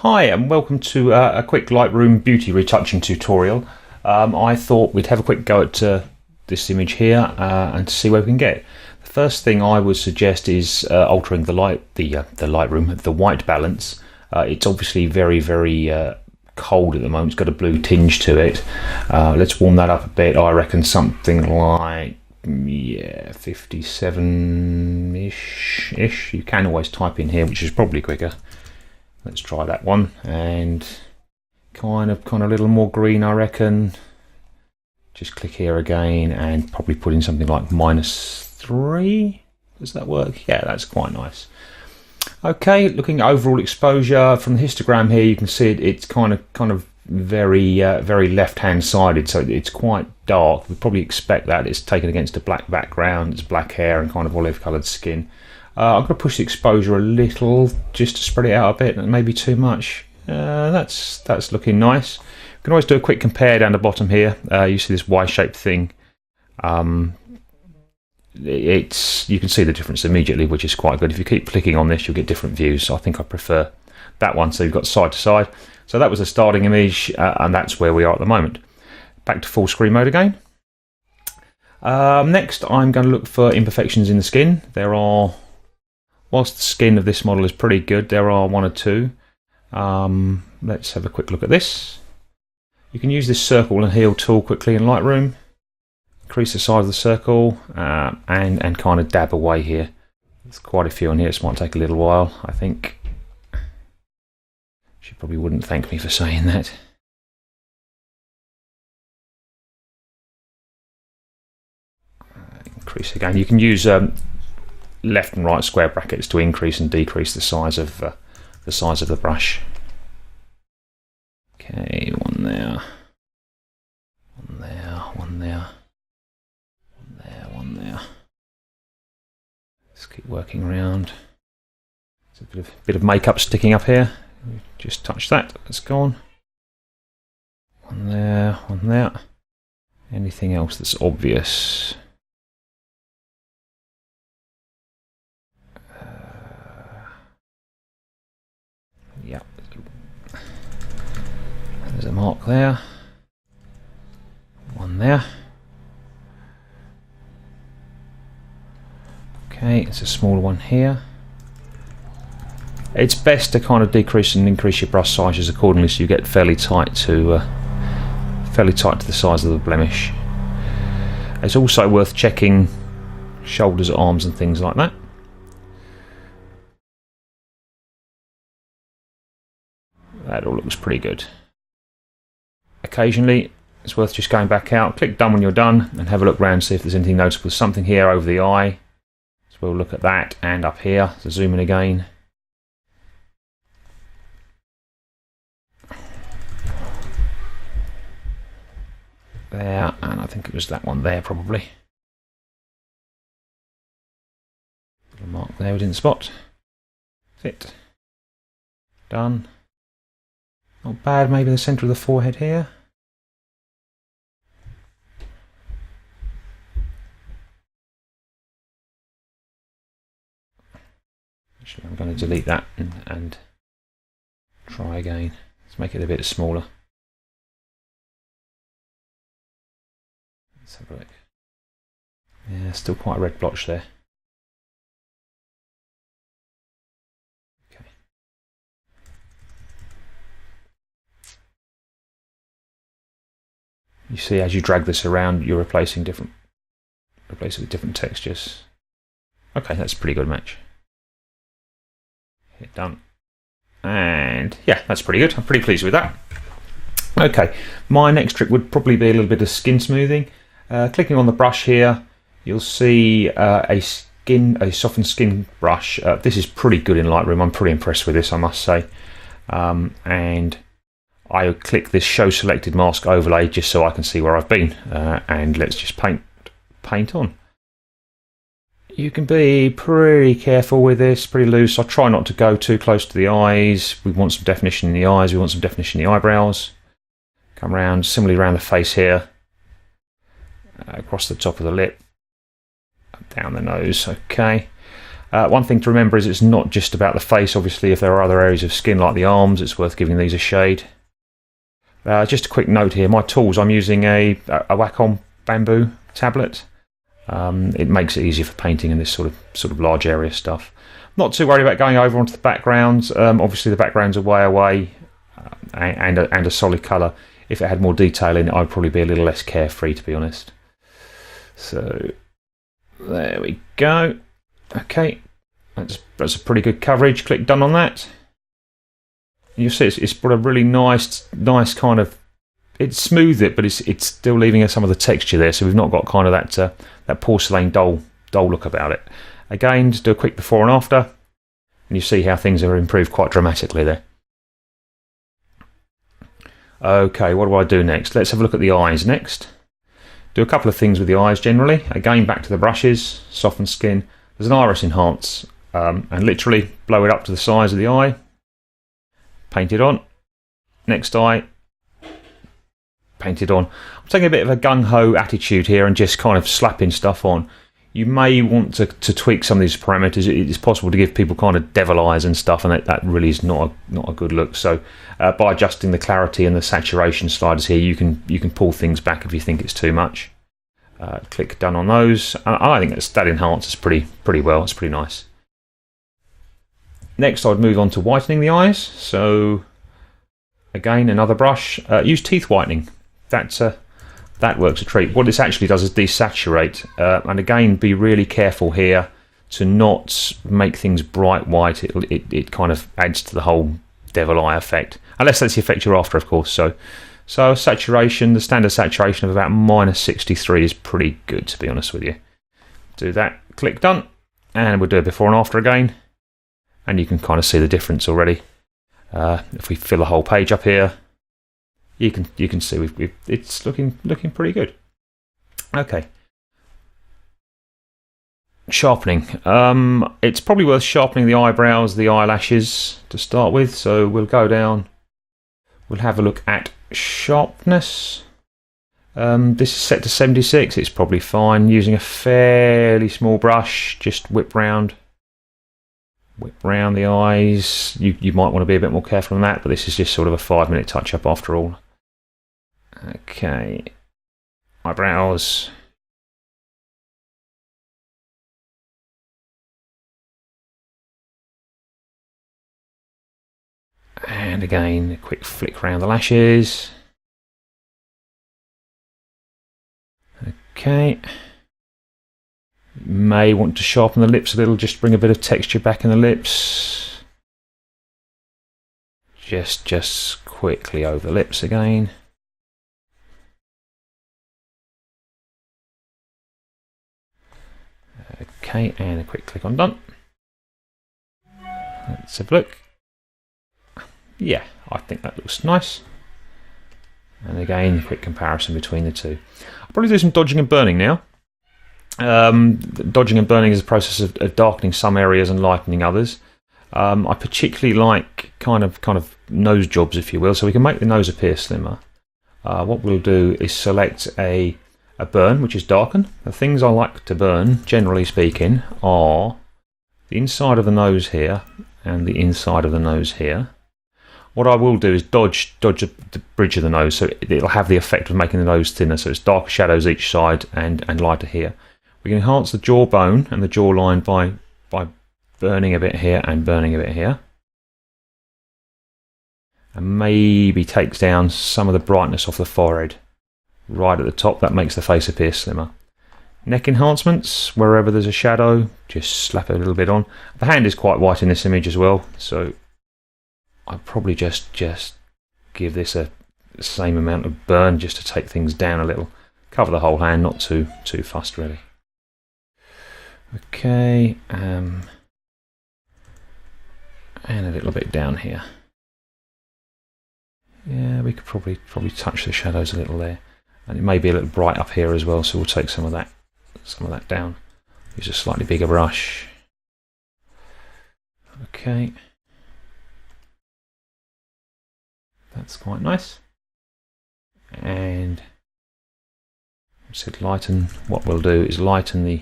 Hi and welcome to a quick Lightroom Beauty retouching tutorial. I thought we'd have a quick go at this image here and see where we can get. The first thing I would suggest is altering the Lightroom, the white balance. It's obviously very cold at the moment. It's got a blue tinge to it. Let's warm that up a bit. I reckon something like 57-ish. You can always type in here, which is probably quicker. Let's try that one, and kind of a little more green, I reckon. Just click here again and probably put in something like -3. Does that work? Yeah, that's quite nice. Okay, looking at overall exposure from the histogram here, you can see it's kind of very left-hand sided, so it's quite dark. We probably expect that. It's taken against a black background. It's black hair and kind of olive-coloured skin. I'm going to push the exposure a little just to spread it out a bit, and maybe too much. That's looking nice. You can always do a quick compare down the bottom here. You see this Y-shaped thing. You can see the difference immediately, which is quite good. If you keep clicking on this, you'll get different views. So I think I prefer that one. So you've got side to side. So that was a starting image, and that's where we are at the moment. Back to full screen mode again. Next, I'm going to look for imperfections in the skin. Whilst the skin of this model is pretty good, there are one or two. Let's have a quick look at this. You can use this circle and heal tool quickly in Lightroom. Increase the size of the circle and kind of dab away here. There's quite a few on here. This might take a little while, I think. She probably wouldn't thank me for saying that. Increase again. You can use left and right square brackets to increase and decrease the size of the brush. Okay, one there, one there, one there, one there, one there. Let's keep working around. There's a bit of makeup sticking up here. Just touch that. That's gone. One there, one there. Anything else that's obvious? Yeah, there's a mark there, one there. Okay, it's a smaller one here. It's best to kind of decrease and increase your brush sizes accordingly, so you get fairly tight to the size of the blemish. It's also worth checking shoulders, arms, and things like that. That all looks pretty good. Occasionally, it's worth just going back out, click done when you're done, and have a look around, see if there's anything noticeable. Something here over the eye. So we'll look at that, and up here. So zoom in again. There, and I think it was that one there probably. Little mark there we didn't spot. Fit. Done. Not bad, maybe the centre of the forehead here. Actually, I'm going to delete that and try again. Let's make it a bit smaller. Let's have a look. Yeah, still quite a red blotch there. You see, as you drag this around, you're replace it with different textures. Okay, that's a pretty good match. Hit done. And yeah, that's pretty good. I'm pretty pleased with that. Okay, my next trick would probably be a little bit of skin smoothing. Clicking on the brush here, you'll see a softened skin brush. This is pretty good in Lightroom. I'm pretty impressed with this, I must say. And I click this show selected mask overlay just so I can see where I've been, and let's just paint on. You can be pretty careful with this, pretty loose. I try not to go too close to the eyes. We want some definition in the eyes, we want some definition in the eyebrows. Come around, similarly around the face here, across the top of the lip, down the nose. Okay, One thing to remember is it's not just about the face. Obviously, if there are other areas of skin like the arms, it's worth giving these a shade. Just a quick note here, my tools, I'm using a Wacom bamboo tablet. It makes it easier for painting in this sort of large area stuff. Not too worried about going over onto the backgrounds. Obviously the backgrounds are way away, and a solid colour. If it had more detail in it, I'd probably be a little less carefree, to be honest. So there we go. Okay, that's a pretty good coverage. Click done on that. You'll see it's got a really nice kind of. It's smoothed it, but it's still leaving some of the texture there. So we've not got kind of that porcelain dull look about it. Again, just do a quick before and after, and you see how things are improved quite dramatically there. Okay, what do I do next? Let's have a look at the eyes next. Do a couple of things with the eyes generally. Again, back to the brushes, soften skin. There's an iris enhance, and literally blow it up to the size of the eye. Paint it on. Next eye. Paint it on. I'm taking a bit of a gung-ho attitude here and just kind of slapping stuff on. You may want to tweak some of these parameters. It's possible to give people kind of devil eyes and stuff, and that really is not a good look. So by adjusting the clarity and the saturation sliders here, you can pull things back if you think it's too much. Click done on those. I think that enhances pretty well. It's pretty nice. Next, I'd move on to whitening the eyes. So again, another brush. Use teeth whitening. That works a treat. What this actually does is desaturate, and again, be really careful here to not make things bright white. It kind of adds to the whole devil eye effect, unless that's the effect you're after, of course. So saturation, the standard saturation of about -63 is pretty good, to be honest with you. Do that, click done, and we'll do a before and after again, and you can kind of see the difference already. If we fill the whole page up here, you can see it's looking pretty good. Okay. Sharpening. It's probably worth sharpening the eyebrows, the eyelashes to start with. So we'll go down. We'll have a look at sharpness. This is set to 76. It's probably fine. Using a fairly small brush, just whip round the eyes. You might want to be a bit more careful on that, but this is just sort of a 5-minute touch-up after all. Okay, eyebrows. And again, a quick flick around the lashes. Okay. You may want to sharpen the lips a little, just bring a bit of texture back in the lips. Just quickly over the lips again. Okay, and a quick click on done. Let's have a look. Yeah, I think that looks nice. And again, a quick comparison between the two. I'll probably do some dodging and burning now. Dodging and burning is a process of darkening some areas and lightening others. I particularly like kind of nose jobs, if you will, so we can make the nose appear slimmer. What we'll do is select a burn, which is darken. The things I like to burn, generally speaking, are the inside of the nose here and the inside of the nose here. What I will do is dodge the bridge of the nose, so it'll have the effect of making the nose thinner, so it's darker shadows each side and lighter here. We can enhance the jawbone and the jawline by burning a bit here and burning a bit here. And maybe takes down some of the brightness off the forehead. Right at the top, that makes the face appear slimmer. Neck enhancements, wherever there's a shadow, just slap it a little bit on. The hand is quite white in this image as well, so I'd probably just give this a same amount of burn just to take things down a little. Cover the whole hand, not too fussed really. Okay, and a little bit down here. Yeah, we could probably touch the shadows a little there, and it may be a little bright up here as well. So we'll take some of that down. Use a slightly bigger brush. Okay. That's quite nice. And I said lighten. What we'll do is lighten the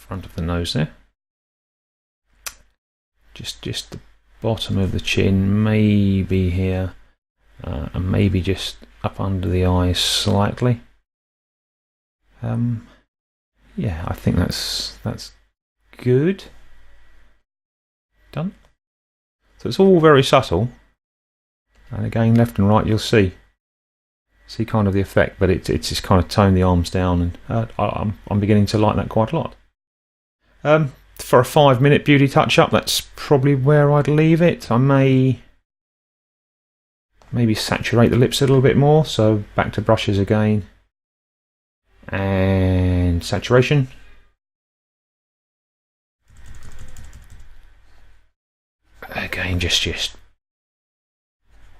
front of the nose there. Just the bottom of the chin, maybe here, and maybe just up under the eyes slightly. Yeah, I think that's good. Done. So it's all very subtle, and again, left and right, you'll see kind of the effect, but it's just kind of toned the arms down, and I'm beginning to like that quite a lot. For a 5-minute beauty touch-up, that's probably where I'd leave it. I may maybe saturate the lips a little bit more, so back to brushes again, and saturation. Again, just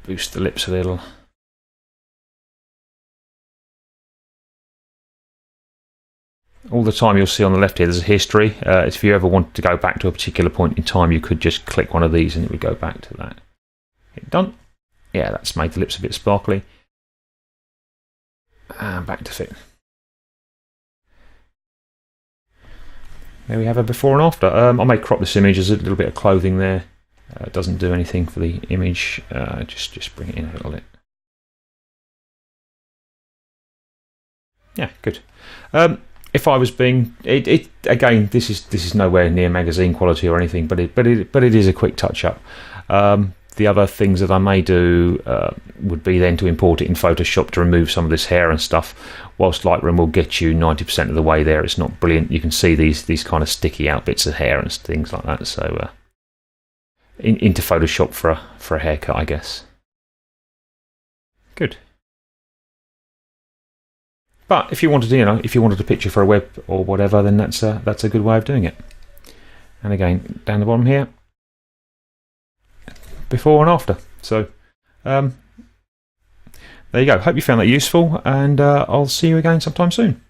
boost the lips a little. All the time you'll see on the left here there's a history. If you ever wanted to go back to a particular point in time, you could just click one of these and it would go back to that. Hit done. Yeah, that's made the lips a bit sparkly. And back to fit. There we have a before and after. I may crop this image. There's a little bit of clothing there. It doesn't do anything for the image. Just bring it in a little bit. Yeah, good. If I was being again, this is nowhere near magazine quality or anything, but it is a quick touch up. The other things that I may do would be then to import it in Photoshop to remove some of this hair and stuff. Whilst Lightroom will get you 90% of the way there, it's not brilliant. You can see these kind of sticky out bits of hair and things like that. So into Photoshop for a haircut, I guess. Good. But if you wanted to, if you wanted a picture for a web or whatever, then that's a good way of doing it. And again, down the bottom here, before and after. So there you go. Hope you found that useful, and I'll see you again sometime soon.